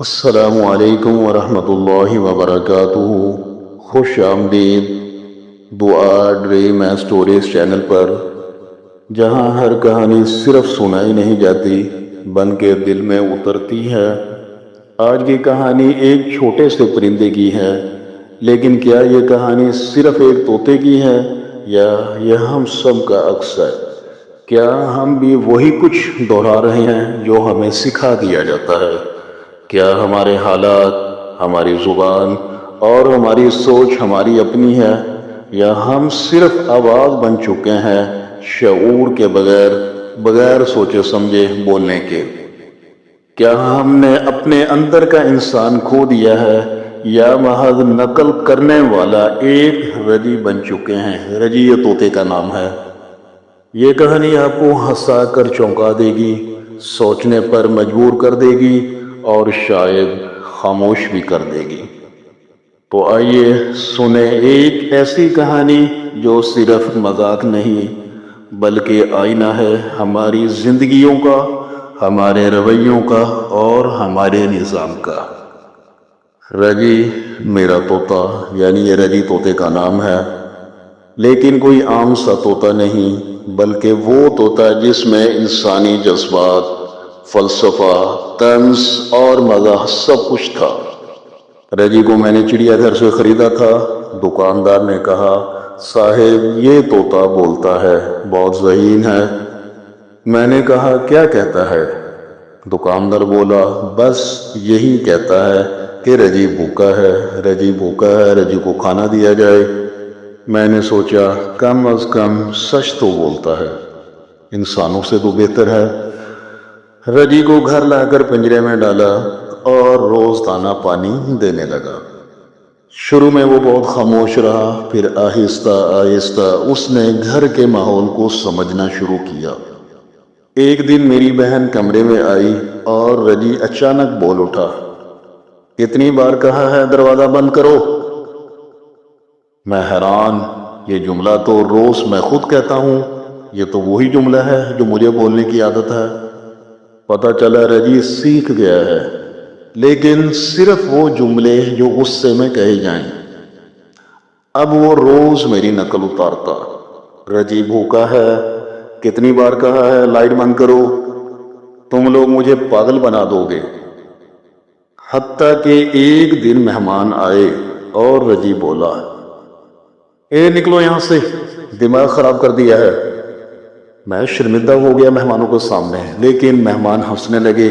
السلام علیکم ورحمۃ اللہ وبرکاتہ۔ خوش آمدید دعا ڈریم اینڈ سٹوریز چینل پر، جہاں ہر کہانی صرف سنائی نہیں جاتی بن کے دل میں اترتی ہے۔ آج کی کہانی ایک چھوٹے سے پرندے کی ہے، لیکن کیا یہ کہانی صرف ایک طوطے کی ہے یا یہ ہم سب کا عکس ہے؟ کیا ہم بھی وہی کچھ دہرا رہے ہیں جو ہمیں سکھا دیا جاتا ہے؟ کیا ہمارے حالات، ہماری زبان اور ہماری سوچ ہماری اپنی ہے، یا ہم صرف آواز بن چکے ہیں شعور کے بغیر سوچے سمجھے بولنے کے؟ کیا ہم نے اپنے اندر کا انسان کھو دیا ہے، یا محض نقل کرنے والا ایک رجی بن چکے ہیں؟ رجی یہ طوطے کا نام ہے۔ یہ کہانی آپ کو ہنسا کر چونکا دے گی، سوچنے پر مجبور کر دے گی اور شاید خاموش بھی کر دے گی۔ تو آئیے سنیں ایک ایسی کہانی جو صرف مذاق نہیں بلکہ آئینہ ہے ہماری زندگیوں کا، ہمارے رویوں کا اور ہمارے نظام کا۔ رجی میرا طوطا، یعنی یہ رجی طوطے کا نام ہے، لیکن کوئی عام سا طوطا نہیں، بلکہ وہ طوطا جس میں انسانی جذبات، فلسفہ، طنز اور مزاح سب کچھ تھا۔ رجی کو میں نے چڑیا گھر سے خریدا تھا۔ دکاندار نے کہا، صاحب یہ طوطا بولتا ہے، بہت ذہین ہے۔ میں نے کہا، کیا کہتا ہے؟ دکاندار بولا، بس یہی کہتا ہے کہ رجی بھوکا ہے، رجی بھوکا ہے، رجی کو کھانا دیا جائے۔ میں نے سوچا کم از کم سچ تو بولتا ہے، انسانوں سے تو بہتر ہے۔ رجی کو گھر لا کر پنجرے میں ڈالا اور روز دانہ پانی دینے لگا۔ شروع میں وہ بہت خاموش رہا، پھر آہستہ آہستہ اس نے گھر کے ماحول کو سمجھنا شروع کیا۔ ایک دن میری بہن کمرے میں آئی اور رجی اچانک بول اٹھا، کتنی بار کہا ہے دروازہ بند کرو؟ میں حیران، یہ جملہ تو روز میں خود کہتا ہوں، یہ تو وہی جملہ ہے جو مجھے بولنے کی عادت ہے۔ پتہ چلا رجی سیکھ گیا ہے، لیکن صرف وہ جملے جو غصے میں کہے جائیں۔ اب وہ روز میری نقل اتارتا، رجی بھوکا ہے، کتنی بار کہا ہے لائٹ بند کرو، تم لوگ مجھے پاگل بنا دو گے۔ حتیٰ کہ ایک دن مہمان آئے اور رجی بولا، اے نکلو یہاں سے، دماغ خراب کر دیا ہے۔ میں شرمندہ ہو گیا مہمانوں کے سامنے، لیکن مہمان ہنسنے لگے،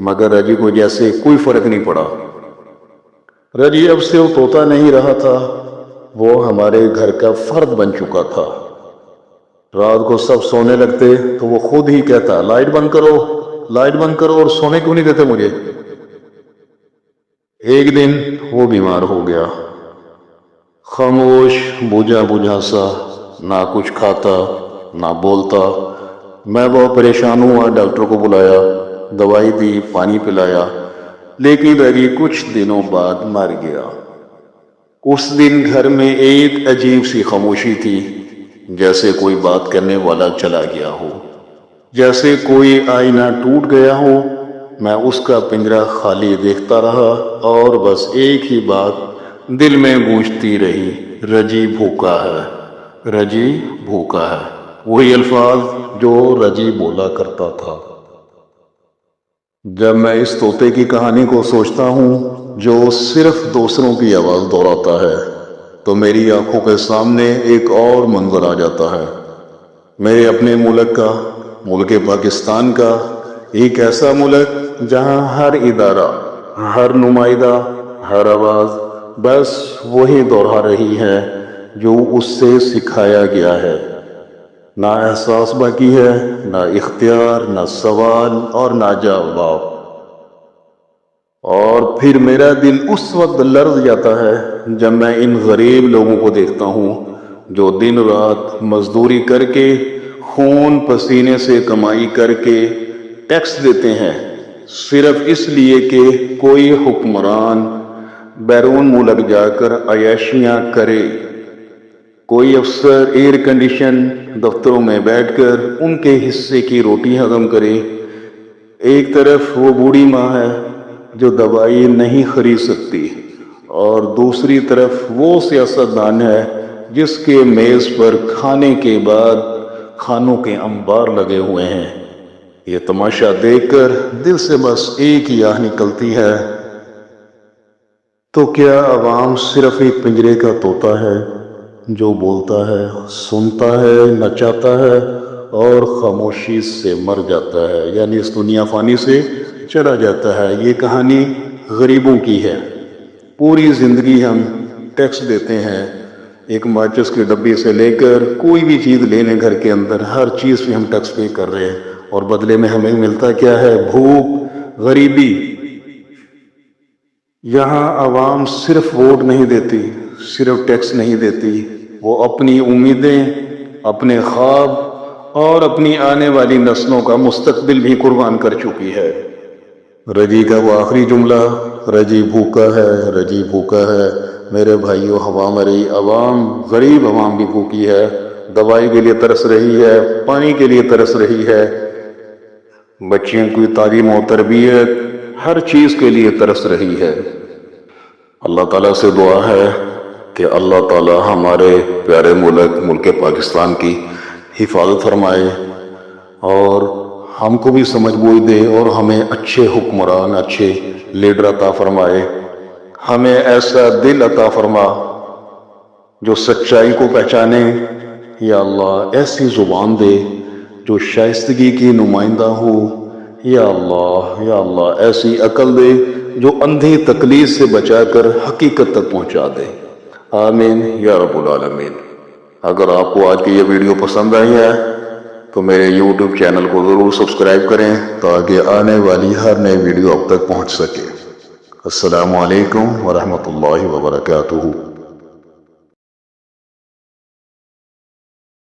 مگر رجی کو جیسے کوئی فرق نہیں پڑا۔ رجی اب سے وہ طوطا نہیں رہا تھا، وہ ہمارے گھر کا فرد بن چکا تھا۔ رات کو سب سونے لگتے تو وہ خود ہی کہتا، لائٹ بند کرو، لائٹ بند کرو، اور سونے کیوں نہیں دیتے مجھے؟ ایک دن وہ بیمار ہو گیا، خاموش، بجھا بجھا سا، نہ کچھ کھاتا نہ بولتا۔ میں بہت پریشان ہوا، ڈاکٹر کو بلایا، دوائی دی، پانی پلایا، لیکن رجی کچھ دنوں بعد مر گیا۔ اس دن گھر میں ایک عجیب سی خاموشی تھی، جیسے کوئی بات کرنے والا چلا گیا ہو، جیسے کوئی آئینہ ٹوٹ گیا ہو۔ میں اس کا پنجرہ خالی دیکھتا رہا اور بس ایک ہی بات دل میں گونجتی رہی، رجی بھوکا ہے، رجی بھوکا ہے، وہی الفاظ جو رجی بولا کرتا تھا۔ جب میں اس طوطے کی کہانی کو سوچتا ہوں جو صرف دوسروں کی آواز دہراتا ہے، تو میری آنکھوں کے سامنے ایک اور منظر آ جاتا ہے، میرے اپنے ملک کا، ملک پاکستان کا، ایک ایسا ملک جہاں ہر ادارہ، ہر نمائندہ، ہر آواز بس وہی دہرا رہی ہے جو اس سے سکھایا گیا ہے۔ نہ احساس باقی ہے، نہ اختیار، نہ سوال اور نہ جواب۔ اور پھر میرا دل اس وقت لرز جاتا ہے جب میں ان غریب لوگوں کو دیکھتا ہوں جو دن رات مزدوری کر کے، خون پسینے سے کمائی کر کے ٹیکس دیتے ہیں، صرف اس لیے کہ کوئی حکمران بیرون ملک جا کر عیاشیاں کرے، کوئی افسر ایئر کنڈیشن دفتروں میں بیٹھ کر ان کے حصے کی روٹی ہضم کرے۔ ایک طرف وہ بوڑھی ماں ہے جو دوائی نہیں خرید سکتی، اور دوسری طرف وہ سیاستدان ہے جس کے میز پر کھانے کے بعد کھانوں کے انبار لگے ہوئے ہیں۔ یہ تماشا دیکھ کر دل سے بس ایک ہی آہ نکلتی ہے، تو کیا عوام صرف ایک پنجرے کا طوطا ہے جو بولتا ہے، سنتا ہے، نچاتا ہے اور خاموشی سے مر جاتا ہے، یعنی اس دنیا فانی سے چلا جاتا ہے؟ یہ کہانی غریبوں کی ہے۔ پوری زندگی ہم ٹیکس دیتے ہیں، ایک ماچس کی ڈبی سے لے کر کوئی بھی چیز لینے گھر کے اندر ہر چیز پہ ہم ٹیکس پے کر رہے ہیں، اور بدلے میں ہمیں ملتا کیا ہے؟ بھوک، غریبی۔ یہاں عوام صرف ووٹ نہیں دیتی، صرف ٹیکس نہیں دیتی، وہ اپنی امیدیں، اپنے خواب اور اپنی آنے والی نسلوں کا مستقبل بھی قربان کر چکی ہے۔ رجی کا وہ آخری جملہ، رجی بھوکا ہے، رجی بھوکا ہے۔ میرے بھائیوں، ہماری عوام، غریب عوام بھی بھوکی ہے، دوائی کے لیے ترس رہی ہے، پانی کے لیے ترس رہی ہے، بچیوں کی تعلیم و تربیت، ہر چیز کے لیے ترس رہی ہے۔ اللہ تعالیٰ سے دعا ہے کہ اللہ تعالیٰ ہمارے پیارے ملک پاکستان کی حفاظت فرمائے، اور ہم کو بھی سمجھ بوجھ دے، اور ہمیں اچھے حکمران، اچھے لیڈر عطا فرمائے۔ ہمیں ایسا دل عطا فرما جو سچائی کو پہچانے، یا اللہ ایسی زبان دے جو شائستگی کی نمائندہ ہو، یا اللہ ایسی عقل دے جو اندھی تقلید سے بچا کر حقیقت تک پہنچا دے۔ آمین یا رب العالمین۔ اگر آپ کو آج کی یہ ویڈیو پسند آئی ہے تو میرے یوٹیوب چینل کو ضرور سبسکرائب کریں تاکہ آنے والی ہر نئی ویڈیو اب تک پہنچ سکے۔ السلام علیکم ورحمۃ اللہ وبرکاتہ۔